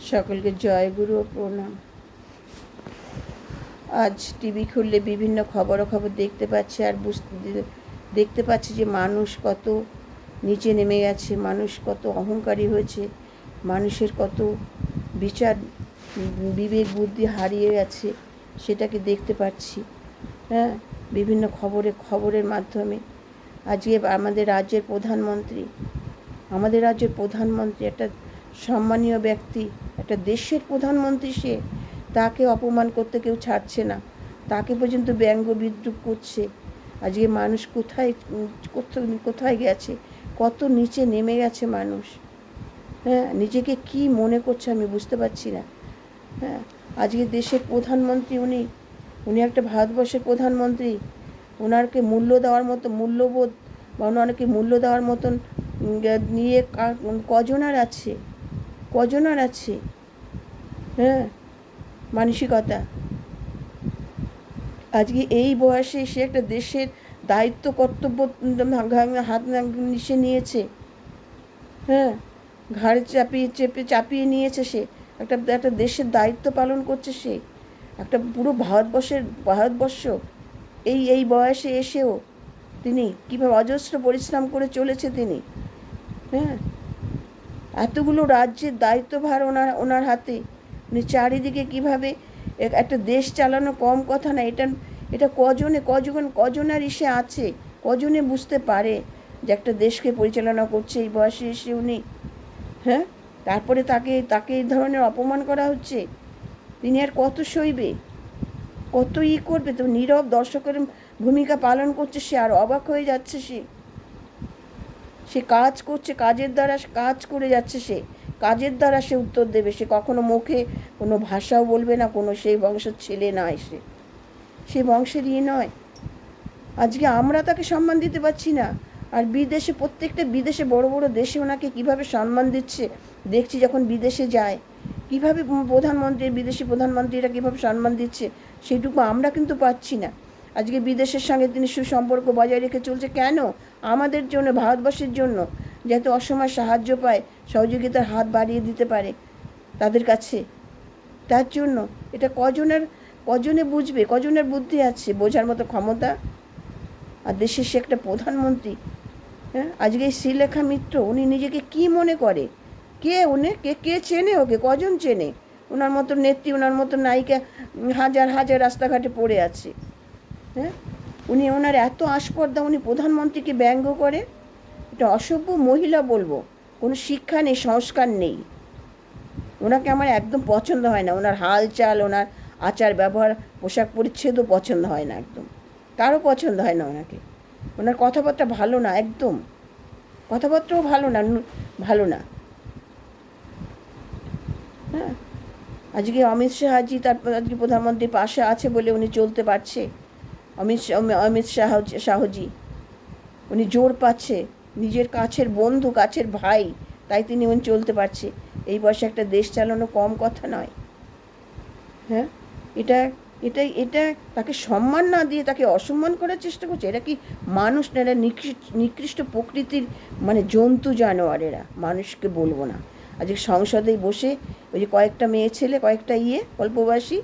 সকলকে জয় গুরু ও প্রণাম। আজ টিভি খুললে বিভিন্ন খবরাখবর দেখতে পাচ্ছি আর দেখতে পাচ্ছি যে মানুষ কত নিচে নেমে গেছে, মানুষ কত অহংকারী হয়েছে, মানুষের কত বিচার বিবেক বুদ্ধি হারিয়ে গেছে, সেটাকে দেখতে পাচ্ছি। হ্যাঁ, বিভিন্ন খবরের মাধ্যমে। আজকে আমাদের রাজ্যের প্রধানমন্ত্রী একটা সম্মানীয় ব্যক্তি, একটা দেশের প্রধানমন্ত্রী, সে তাকে অপমান করতে কেউ ছাড়ছে না, তাকে পর্যন্ত ব্যঙ্গ বিদ্রুপ করছে। আজকে মানুষ কোথায় গেছে, কত নিচে নেমে গেছে মানুষ। হ্যাঁ, নিজেকে কি মনে করছে আমি বুঝতে পারছি না। হ্যাঁ, আজকে দেশের প্রধানমন্ত্রী, উনি একটা ভারতবর্ষের প্রধানমন্ত্রী, ওনাকে মূল্য দেওয়ার মতো মূল্যবোধ বা ওনাকে মূল্য দেওয়ার মতন নিয়ে কজন আর আছে। হ্যাঁ, মানসিকতা। আজকে এই বয়সে সে একটা দেশের দায়িত্ব কর্তব্য হাত নিচে নিয়েছে। হ্যাঁ, ঘাড়ে চাপিয়ে নিয়েছে। সে একটা দেশের দায়িত্ব পালন করছে। সে একটা পুরো ভারতবর্ষ এই বয়সে এসেও তিনি কীভাবে অজস্র পরিশ্রম করে চলেছে তিনি। হ্যাঁ, এতগুলো রাজ্যের দায়িত্বভার ওনার হাতে। উনি চারিদিকে কীভাবে একটা দেশ চালানো কম কথা না। এটা কজনের ইসে আছে, কজনে বুঝতে পারে যে একটা দেশকে পরিচালনা করছে এই বয়সে এসে উনি। হ্যাঁ, তারপরে তাকে এই ধরনের অপমান করা হচ্ছে। তিনি আর কত সইবে, কত করবে? তো নীরব দর্শকের ভূমিকা পালন করছে সে, আর অবাক হয়ে যাচ্ছে সে কাজ করছে, কাজের দ্বারা কাজ করে যাচ্ছে। সে কাজের দ্বারা সে উত্তর দেবে। সে কখনো মুখে কোনো ভাষাও বলবে না, কোনো সেই বংশের ছেলে নয়, সে বংশের নয়। আজকে আমরা তাকে সম্মান দিতে পারছি না, আর প্রত্যেকটা বিদেশে বড় বড় দেশে ওনাকে কীভাবে সম্মান দিচ্ছে দেখছি। যখন বিদেশে যায় কীভাবে বিদেশি প্রধানমন্ত্রীরা কীভাবে সম্মান দিচ্ছে, সেটুকু আমরা কিন্তু পাচ্ছি না। আজকে বিদেশের সঙ্গে তিনি সুসম্পর্ক বজায় রেখে চলছে কেন? আমাদের জন্য, ভারতবর্ষের জন্য, যাতে অসময় সাহায্য পায়, সহযোগিতার হাত বাড়িয়ে দিতে পারে তাদের কাছে। তার জন্য এটা কজনে বুঝবে, কজনের বুদ্ধি আছে বোঝার মতো ক্ষমতা? আর দেশের সে একটা প্রধানমন্ত্রী। হ্যাঁ, আজকে শ্রীলেখা মিত্র, উনি নিজেকে কি মনে করে? কে চেনে ওকে? কজন চেনে? ওনার মতো নেত্রী, ওনার মতো নায়িকা হাজার হাজার রাস্তাঘাটে পড়ে আছে। হ্যাঁ, ওনার এত আস্পর্ধা, উনি প্রধানমন্ত্রীকে ব্যঙ্গ করে। এটা অসভ্য মহিলা বলবো। কোনো শিক্ষা নেই, সংস্কার নেই। ওনাকে আমার একদম পছন্দ হয় না। ওনার হালচাল, ওনার আচার ব্যবহার, পোশাক পরিচ্ছেদও পছন্দ হয় না, একদম কারো পছন্দ হয় না ওনাকে। ওনার কথাবার্তা ভালো না, একদম কথাবার্তাও ভালো না। হ্যাঁ, আজকে অমিত শাহজি আজকে প্রধানমন্ত্রীর পাশে আছে বলে উনি চলতে পারছে। অমিত শাহজি উনি জোর পাচ্ছে, নিজের কাছের বন্ধু, কাছের ভাই, তাই উনি চলতে পারছে। এই বয়সে একটা দেশ চালানো কম কথা নয়। হ্যাঁ, এটা তাকে সম্মান না দিয়ে তাকে অসম্মান করার চেষ্টা করছে। এরা কি মানুষ না? এরা নিকৃষ্ট প্রকৃতির জন্তু জানোয়ার। এরা মানুষকে বলবো না। আজকে সংসদেই বসে ওই যে কয়েকটা মেয়ে ছেলে, কয়েকটা অল্পবয়সী,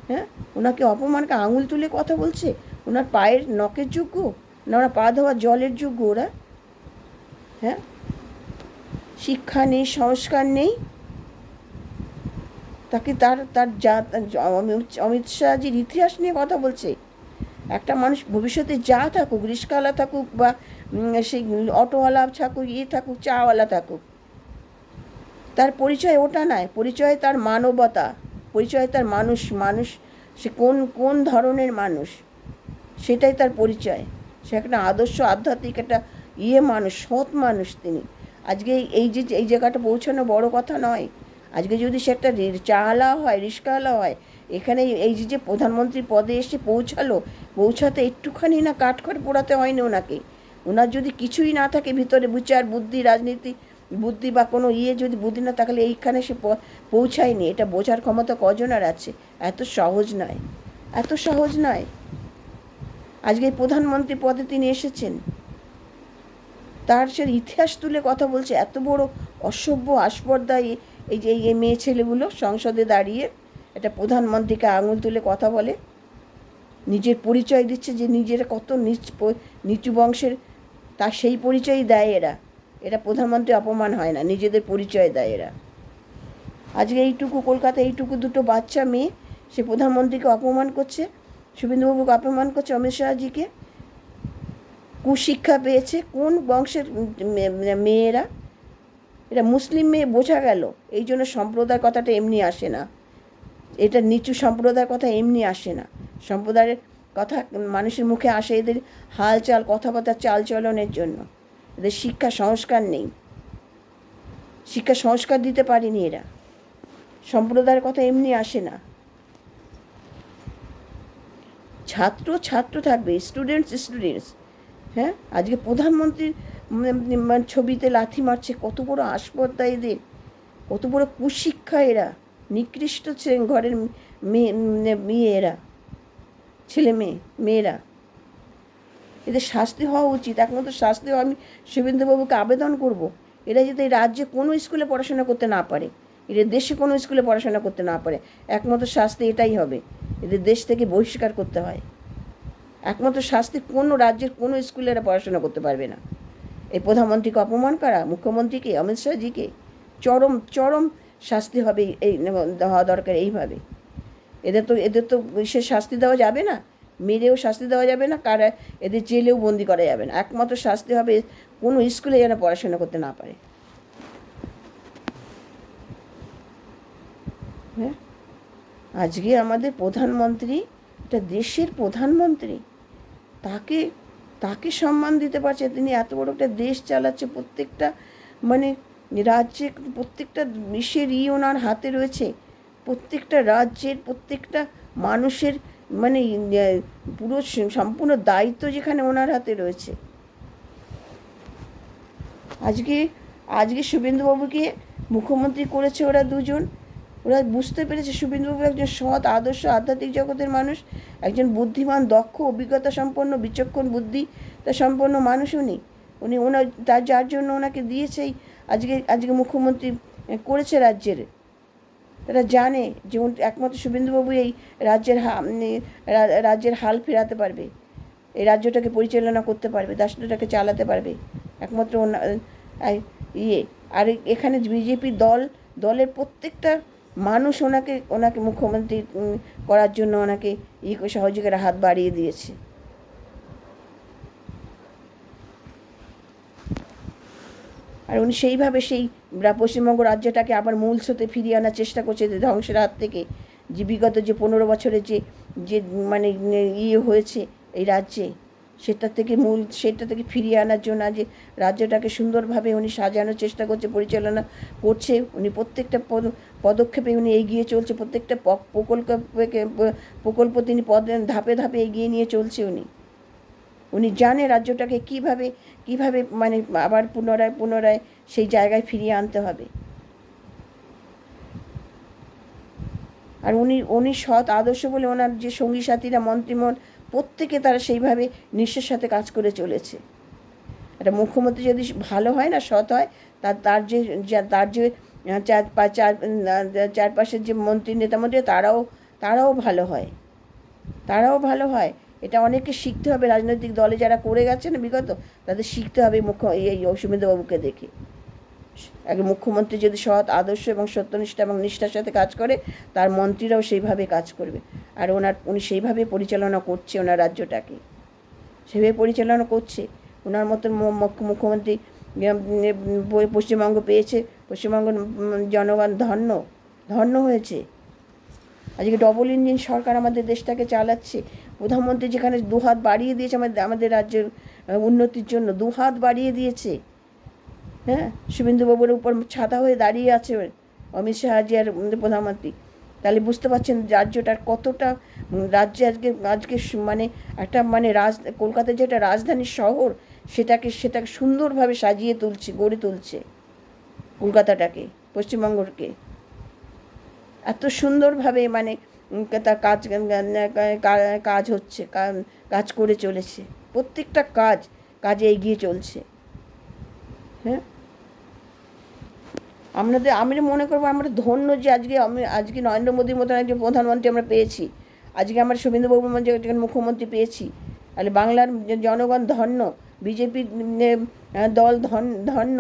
হ্যাঁ, ওনাকে অপমানকে আঙুল তুলে কথা বলছে। ওনার পায়ের নখের যোগ্য না ওনার পা ধোয়া জলের যোগ্য ওরা? হ্যাঁ, শিক্ষা নেই, সংস্কার নেই। তাকে অমিত শাহজির ইতিহাস নিয়ে কথা বলছে। একটা মানুষ ভবিষ্যতে যা থাকুক, রিক্সাওয়ালা থাকুক বা সেই অটোওয়ালা থাকুক, থাকুক, চাওয়ালা থাকুক, তার পরিচয় ওটা নয়। পরিচয় তার মানবতা, পরিচয় তার মানুষ। সে কোন ধরনের মানুষ, সেটাই তার পরিচয়। সে একটা আদর্শ, আধ্যাত্মিক একটা মানুষ, সৎ মানুষ তিনি। আজকে এই জায়গাটা পৌঁছানো বড় কথা নয়। আজকে যদি সে একটা রিক্সাওয়ালা হয়, এখানে এই যে প্রধানমন্ত্রী পদে এসে পৌঁছাতে একটুখানি না কাঠখড় পোড়াতে হয়নি ওনাকে। ওনার যদি কিছুই না থাকে ভিতরে, বিচার বুদ্ধি, রাজনীতি বুদ্ধি বা কোনো যদি বুদ্ধি না থাকলে এইখানে সে পৌঁছায়নি। এটা বোঝার ক্ষমতা কজনের আছে? এত সহজ নয়। আজকে প্রধানমন্ত্রী পদে তিনি এসেছেন, তার সে ইতিহাস তুলে কথা বলছে। এত বড় অসভ্য আস্পর্ধা এই মেয়ে ছেলেগুলো সংসদে দাঁড়িয়ে একটা প্রধানমন্ত্রীকে আঙুল তুলে কথা বলে, নিজের পরিচয় দিচ্ছে যে নিজেরা কত নিচু বংশের, তার সেই পরিচয়ই দেয় এরা। এরা প্রধানমন্ত্রী অপমান হয় না, নিজেদের পরিচয় দেয় এরা। আজকে এইটুকু কলকাতায় এইটুকু দুটো বাচ্চা মেয়ে সে প্রধানমন্ত্রীকে অপমান করছে, শুভেন্দুবাবুকে অপমান করছে, অমিত শাহজিকে। কুশিক্ষা পেয়েছে কোন বংশের মেয়েরা? এটা মুসলিম মেয়ে, বোঝা গেল। এই জন্য সম্প্রদায়ের কথাটা এমনি আসে না, এটা নিচু সম্প্রদায়ের কথা এমনি আসে না। সম্প্রদায়ের কথা মানুষের মুখে আসে এদের হালচাল, কথাবার্তা, চালচলনের জন্য। এদের শিক্ষা সংস্কার নেই, শিক্ষা সংস্কার দিতে পারেনি এরা। সম্প্রদায়ের কথা এমনি আসে না। ছাত্র থাকবে, স্টুডেন্টস। হ্যাঁ, আজকে প্রধানমন্ত্রীর ছবিতে লাথি মারছে, কত বড় আসপর্দা এদের, কত বড় কুশিক্ষা এরা, নিকৃষ্ট ঘরের মেয়ে এরা, মেয়েরা। এদের শাস্তি হওয়া উচিত, একমাত্র শাস্তি হওয়া। আমি শুভেন্দুবাবুকে আবেদন করব, এরা যাতে এই রাজ্যে কোনো স্কুলে পড়াশোনা করতে না পারে, এদের দেশে কোনো স্কুলে পড়াশোনা করতে না পারে, একমাত্র শাস্তি এটাই হবে, এদের দেশ থেকে বহিষ্কার করতে হয়। একমাত্র শাস্তি, কোনো রাজ্যের কোনো স্কুলে এরা পড়াশোনা করতে পারবে না। এই প্রধানমন্ত্রীকে অপমান করা, মুখ্যমন্ত্রীকে, অমিত শাহজিকে চরম শাস্তি হবে, এই হওয়া দরকার এইভাবে। এদের তো সে শাস্তি দেওয়া যাবে না, মেরেও শাস্তি দেওয়া যাবে না, কারা এদের জেলেও বন্দি করা যাবে না। একমাত্র শাস্তি হবে কোনো স্কুলে যেন পড়াশোনা করতে না পারে। হ্যাঁ, আজকে আমাদের প্রধানমন্ত্রী, এটা দেশের প্রধানমন্ত্রী, তাকে সম্মান দিতে পারছে। তিনি এত বড় একটা দেশ চালাচ্ছে, প্রত্যেকটা রাজ্যে, প্রত্যেকটা দেশের ওনার হাতে রয়েছে, প্রত্যেকটা রাজ্যের প্রত্যেকটা মানুষের পুরো সম্পূর্ণ দায়িত্ব যেখানে ওনার হাতে রয়েছে। আজকে শুভেন্দুবাবুকে মুখ্যমন্ত্রী করেছে ওরা দুজন। ওরা বুঝতে পেরেছে শুভেন্দুবাবু একজন সৎ, আদর্শ, আধ্যাত্মিক জগতের মানুষ, একজন বুদ্ধিমান, দক্ষ, অভিজ্ঞতা সম্পন্ন, বিচক্ষণ বুদ্ধি তা সম্পন্ন মানুষ উনি ওনার যার জন্য ওনাকে দিয়েছেই আজকে মুখ্যমন্ত্রী করেছে রাজ্যের। তারা জানে যে একমাত্র শুভেন্দুবাবু এই রাজ্যের হাল ফেরাতে পারবে, এই রাজ্যটাকে পরিচালনা করতে পারবে, রাষ্ট্রটাকে চালাতে পারবে, একমাত্র আর এখানে বিজেপি দলের প্রত্যেকটা মানুষ ওনাকে মুখ্যমন্ত্রী করার জন্য ওনাকে সহযোগিতার হাত বাড়িয়ে দিয়েছে। আর উনি সেইভাবে সেই পশ্চিমবঙ্গ রাজ্যটাকে আবার মূল স্রোতে ফিরিয়ে আনার চেষ্টা করছে, ধ্বংসের হাত থেকে। যে বিগত যে 15 বছরে যে হয়েছে এই রাজ্যে, সেটা থেকে ফিরিয়ে আনার জন্য যে রাজ্যটাকে সুন্দরভাবে উনি সাজানোর চেষ্টা করছে, পরিচালনা করছে। উনি প্রত্যেকটা পদক্ষেপে উনি এগিয়ে চলছে, প্রত্যেকটা প্রকল্প তিনি ধাপে ধাপে এগিয়ে নিয়ে চলছে। উনি জানে রাজ্যটাকে কিভাবে আবার পুনরায় সেই জায়গায় ফিরিয়ে আনতে হবে। আর উনি সৎ, আদর্শ বলে ওনার যে সঙ্গী সাথীরা, মন্ত্রীমণ্ডল, প্রত্যেকে তারা সেইভাবে নিঃস্বের সাথে কাজ করে চলেছে। একটা মুখ্যমন্ত্রী যদি ভালো হয় না, সৎ হয়, তার যে চারপাশের যে মন্ত্রী, নেতামন্ত্রী, তারাও ভালো হয়। এটা অনেককে শিখতে হবে, রাজনৈতিক দলে যারা করে গেছে না বিগত, তাদের শিখতে হবে এই শুভেন্দুবাবুকে দেখে। একজন মুখ্যমন্ত্রী যদি সৎ, আদর্শ এবং সত্যনিষ্ঠা এবং নিষ্ঠার সাথে কাজ করে, তার মন্ত্রীরাও সেইভাবে কাজ করবে। আর উনি সেইভাবে পরিচালনা করছে ওনার রাজ্যটাকে, সেভাবে পরিচালনা করছে। ওনার মতন মুখ্যমন্ত্রী পশ্চিমবঙ্গ পেয়েছে, পশ্চিমবঙ্গ জনগণ ধন্য হয়েছে। আজকে ডবল ইঞ্জিন সরকার আমাদের দেশটাকে চালাচ্ছে। প্রধানমন্ত্রী যেখানে দুহাত বাড়িয়ে দিয়েছে আমাদের রাজ্যের উন্নতির জন্য, দুহাত বাড়িয়ে দিয়েছে। হ্যাঁ, শুভেন্দুবাবুর উপর ছাতা হয়ে দাঁড়িয়ে আছে অমিত শাহজি আর প্রধানমন্ত্রী। তাহলে বুঝতে পারছেন রাজ্যটার কতটা, রাজ্যে আজকে একটা কলকাতার যেটা রাজধানী শহর, সেটাকে সুন্দরভাবে সাজিয়ে গড়ে তুলছে কলকাতাটাকে, পশ্চিমবঙ্গকে। এত সুন্দরভাবে তার কাজ হচ্ছে, কাজ করে চলেছে, প্রত্যেকটা কাজে এগিয়ে চলছে। হ্যাঁ, আমি মনে করবো আমরা ধন্য যে আজকে নরেন্দ্র মোদীর মতন একজন প্রধানমন্ত্রী আমরা পেয়েছি, আজকে আমরা শুভেন্দুবাবুর মধ্যে একজন মুখ্যমন্ত্রী পেয়েছি। তাহলে বাংলার জনগণ ধন্য, বিজেপি দল ধন্য।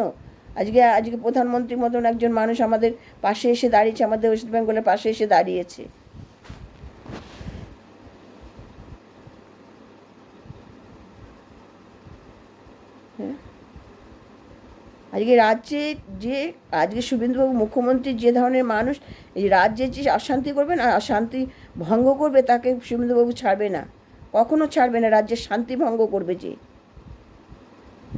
আজকে প্রধানমন্ত্রীর মতন একজন মানুষ আমাদের পাশে এসে দাঁড়িয়েছে, আমাদের ওয়েস্ট বেঙ্গলের পাশে এসে দাঁড়িয়েছে। হ্যাঁ, আজকে শুভেন্দুবাবু মুখ্যমন্ত্রী যে ধরনের মানুষ, এই রাজ্যে যে অশান্তি করবে না, অশান্তি ভঙ্গ করবে, তাকে শুভেন্দুবাবু ছাড়বে না, কখনো ছাড়বে না। রাজ্যের শান্তি ভঙ্গ করবে যে,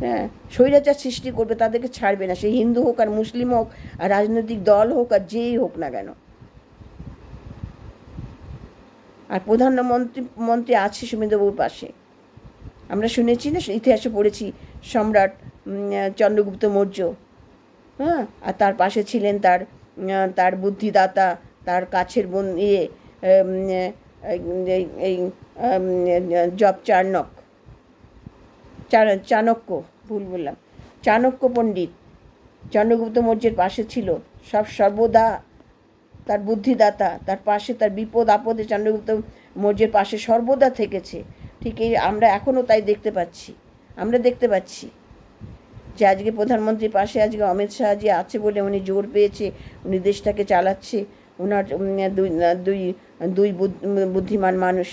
হ্যাঁ, স্বৈরাচার সৃষ্টি করবে, তাদেরকে ছাড়বে না। সে হিন্দু হোক আর মুসলিম হোক আর রাজনৈতিক দল হোক আর যেই হোক না কেন। আর প্রধানমন্ত্রী আছে শুভেন্দুবাবুর পাশে। আমরা শুনেছি না, ইতিহাসে পড়েছি, সম্রাট চন্দ্রগুপ্ত মৌর্য, হ্যাঁ, আর তার পাশে ছিলেন তার বুদ্ধিদাতা, তার কাছের এই চাণক্য, ভুল বললাম, চাণক্য পণ্ডিত চন্দ্রগুপ্ত মৌর্যের পাশে ছিল, সর্বদা তার বুদ্ধিদাতা, তার পাশে, তার বিপদ আপদে চন্দ্রগুপ্ত মৌর্যের পাশে সর্বদা থেকেছে। ঠিক এই আমরা এখনও তাই আমরা দেখতে পাচ্ছি যে আজকে প্রধানমন্ত্রীর পাশে আজকে অমিত শাহজি আছে বলে উনি জোর পেয়েছে, উনি দেশটাকে চালাচ্ছে। ওনার দুই বুদ্ধিমান মানুষ,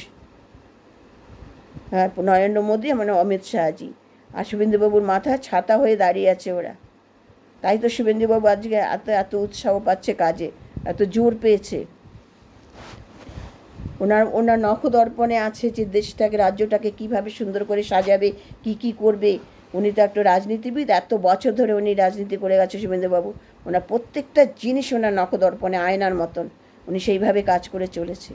নরেন্দ্র মোদী মানে অমিত শাহজি, আর শুভেন্দুবাবুর মাথায় ছাতা হয়ে দাঁড়িয়ে আছে ওরা। তাই তো শুভেন্দুবাবু আজকে এত উৎসাহ পাচ্ছে কাজে, এত জোর পেয়েছে। ওনার নখদর্পণে আছে যে দেশটাকে, রাজ্যটাকে কীভাবে সুন্দর করে সাজাবে, কি করবে। উনি তো একটা রাজনীতিবিদ, এত বছর ধরে উনি রাজনীতি করে গেছে শুভেন্দুবাবু। ওনার প্রত্যেকটা জিনিস ওনার নখদর্পণে আয়নার মতন, উনি সেইভাবে কাজ করে চলেছে।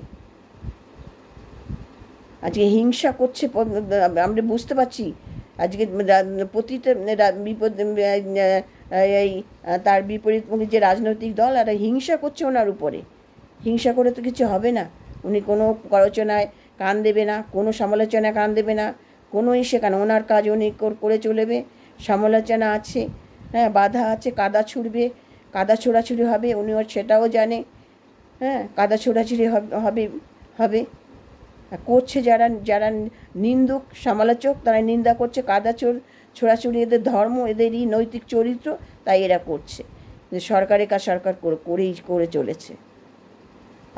আজকে হিংসা করছে, আমরা বুঝতে পারছি। আজকে প্রতিটা বিপদ এই তার বিপরীতমুখী যে রাজনৈতিক দল, আর হিংসা করছে ওনার উপরে। হিংসা করে তো কিছু হবে না। উনি কোনো আলোচনায় কান দেবে না, কোনো সমালোচনায় কান দেবে না, কোনো সেখানে ওনার কাজ উনি করে চলবে। সমালোচনা আছে, হ্যাঁ, বাধা আছে, কাদা ছোড়াছুড়ি হবে, উনিও সেটাও জানে। হ্যাঁ, কাদা ছোড়াছুড়ি হবে করছে যারা নিন্দুক সমালোচক, তারা নিন্দা করছে, ছোড়াছুড়ি এদের ধর্ম, এদেরই নৈতিক চরিত্র, তাই এরা করছে। সরকারের কাজ সরকার করে চলেছে।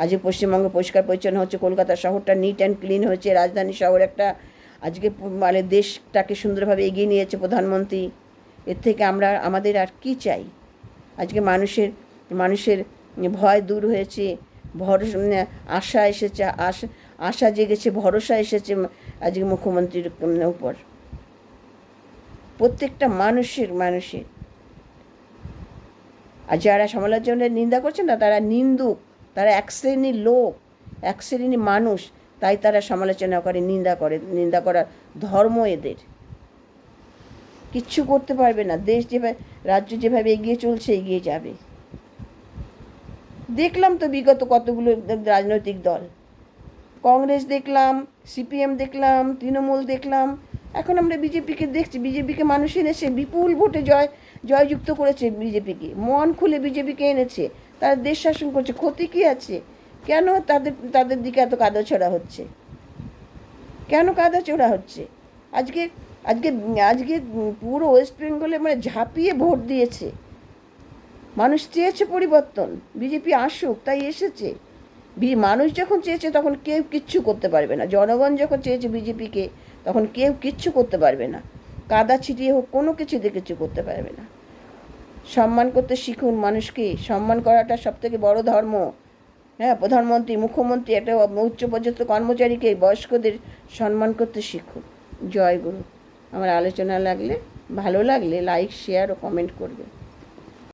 আজকে পশ্চিমবঙ্গে পরিষ্কার পরিচ্ছন্ন হচ্ছে, কলকাতা শহরটা নিট অ্যান্ড ক্লিন হয়েছে, রাজধানী শহর একটা। আজকে মানে দেশটাকে সুন্দরভাবে এগিয়ে নিয়েছে প্রধানমন্ত্রী। এর থেকে আমাদের আর কি চাই? আজকে মানুষের ভয় দূর হয়েছে, আশা এসেছে, আশা জেগেছে, ভরসা এসেছে আজকে মুখ্যমন্ত্রীর উপর। প্রত্যেকটা মানুষের। আর যারা সমালোচনার নিন্দা করছে না, তারা নিন্দুক, তারা এক শ্রেণীর লোক, এক শ্রেণীর মানুষ, তাই তারা সমালোচনা করে, নিন্দা করার ধর্ম এদের। কিচ্ছু করতে পারবে না। রাজ্য যেভাবে এগিয়ে চলছে, এগিয়ে যাবে। দেখলাম তো বিগত কতগুলো রাজনৈতিক দল, কংগ্রেস দেখলাম, সিপিএম দেখলাম, তৃণমূল দেখলাম, এখন আমরা বিজেপিকে দেখছি। বিজেপিকে মানুষ এনেছে, বিপুল ভোটে জয়যুক্ত করেছে বিজেপিকে, মন খুলে বিজেপিকে এনেছে, তারা দেশ শাসন করছে। ক্ষতি কী আছে? কেন তাদের দিকে এত কাদা ছোড়া হচ্ছে? আজকে পুরো ওয়েস্ট বেঙ্গলে মানে ঝাঁপিয়ে ভোট দিয়েছে। মানুষ চেয়েছে পরিবর্তন, বিজেপি আসুক, তাই এসেছে। মানুষ যখন চেয়েছে তখন কেউ কিচ্ছু করতে পারবে না। জনগণ যখন চেয়েছে বিজেপিকে, তখন কেউ কিচ্ছু করতে পারবে না। কাদা ছিটিয়ে হোক, কোনো কিছুতে কিছু করতে পারবে না। সম্মান করতে শিখুন, মানুষকে সম্মান করাটা সবথেকে বড় ধর্ম। হ্যাঁ, প্রধানমন্ত্রী, মুখ্যমন্ত্রী, একটা উচ্চপদস্থ কর্মচারীকে, বয়স্কদের সম্মান করতে শিখুন। জয় গুরু। আমার আলোচনা ভালো লাগলে লাইক, শেয়ার ও কমেন্ট করবে।